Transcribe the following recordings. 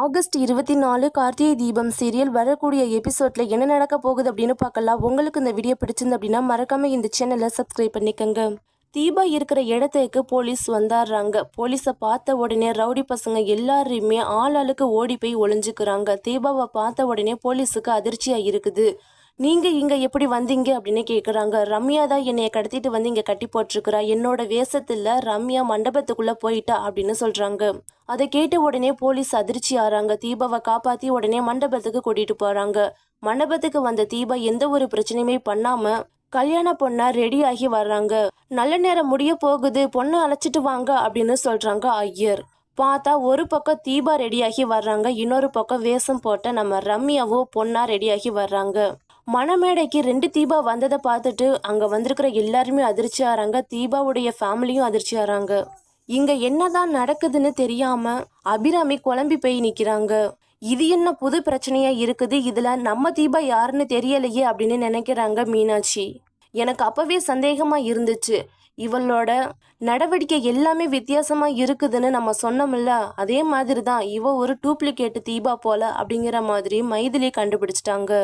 August 24 Karthigai Deepam serial வரக்கூடிய எபிசோட்ல என்ன நடக்க போகுது அப்படின்னு பார்க்கலாம். உங்களுக்கு இந்த வீடியோ பிடிச்சிருந்து அப்படின்னா மறக்காம இந்த சேனலை சப்ஸ்கிரைப் பண்ணிக்கோங்க. தீபா இருக்கிற இடத்துக்கு போலீஸ் வந்தாடுறாங்க. போலீஸை பார்த்த உடனே ரவுடி பசங்க எல்லாருமே ஆளாளுக்கு ஓடி போய் ஒளிஞ்சுக்கிறாங்க. தீபாவை பார்த்த உடனே போலீஸுக்கு அதிர்ச்சியா இருக்குது. நீங்க இங்க எப்படி வந்தீங்க அப்படின்னு கேக்குறாங்க. ரம்யா தான் என்னைய கடத்திட்டு வந்து இங்க கட்டி போட்டிருக்கிறா. என்னோட வேஷத்துல ரம்யா மண்டபத்துக்குள்ள போயிட்டா அப்படின்னு சொல்றாங்க. அதை கேட்ட உடனே போலீஸ் அதிர்ச்சி ஆறாங்க. தீபாவை காப்பாத்தி உடனே மண்டபத்துக்கு கூட்டிட்டு போறாங்க. மண்டபத்துக்கு வந்த தீபா எந்த ஒரு பிரச்சனையுமே பண்ணாம கல்யாண பொண்ணா ரெடி ஆகி வர்றாங்க. நல்ல நேரம் முடிய போகுது, பொண்ணை அழைச்சிட்டு வாங்க அப்படின்னு சொல்றாங்க ஐயர். பார்த்தா ஒரு பக்கம் தீபா ரெடியாகி வர்றாங்க, இன்னொரு பக்கம் வேஷம் போட்ட நம்ம ரம்யாவோ பொண்ணா ரெடியாகி வர்றாங்க. மணமேடைக்கு 2 தீபா வந்ததை பார்த்துட்டு அங்க வந்திருக்கிற எல்லாருமே அதிர்ச்சி ஆறாங்க. தீபாவுடைய ஃபேமிலியும் அதிர்ச்சி ஆறாங்க. இங்க என்னதான் நடக்குதுன்னு தெரியாம அபிராமி குழம்பி போய் நிக்கிறாங்க. இது என்ன புது பிரச்சனையா இருக்குது, இதுல நம்ம தீபா யாருன்னு தெரியலையே அப்படின்னு நினைக்கிறாங்க மீனாட்சி. எனக்கு அப்பவே சந்தேகமா இருந்துச்சு, இவளோட நடவடிக்கை எல்லாமே வித்தியாசமா இருக்குதுன்னு நம்ம சொன்னோம்ல, அதே மாதிரி தான் இவ ஒரு டூப்ளிகேட் தீபா போல அப்படிங்கிற மாதிரி மைதிலி கண்டுபிடிச்சிட்டாங்க.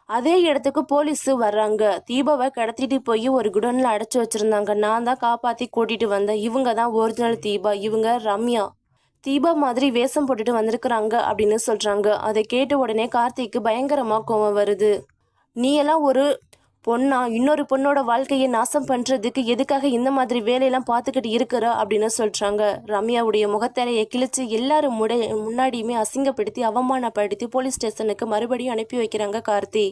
அதே இடத்துக்கு போலீஸ் வர்றாங்க. தீபாவை கடத்திட்டு போய் ஒரு குடோன்ல அடைச்சு வச்சிருந்தாங்க. நான் தான் காப்பாத்தி கூட்டிட்டு வந்தேன். இவங்க தான் ஒரிஜினல் தீபா, இவங்க ரம்யா. தீபா மாதிரி வேஷம் போட்டுட்டு வந்திருக்கிறாங்க அப்படின்னு சொல்றாங்க. அதை கேட்ட உடனே கார்த்திக்கு பயங்கரமா கோவம் வருது. நீ எல்லாம் ஒரு பொண்ணா இன்னொரு பொண்ணோட வாழ்க்கையை நாசம் பண்றதுக்கு எதுக்காக இந்த மாதிரி வேலையெல்லாம் பார்த்துக்கிட்டு இருக்கிற அப்படின்னு சொல்றாங்க. ரம்யாவுடைய முகத்தரையை கிழிச்சு எல்லாரும் முன்னாடியுமே அசிங்கப்படுத்தி அவமானப்படுத்தி போலீஸ் ஸ்டேஷனுக்கு மறுபடியும் அனுப்பி வைக்கிறாங்க கார்த்தி.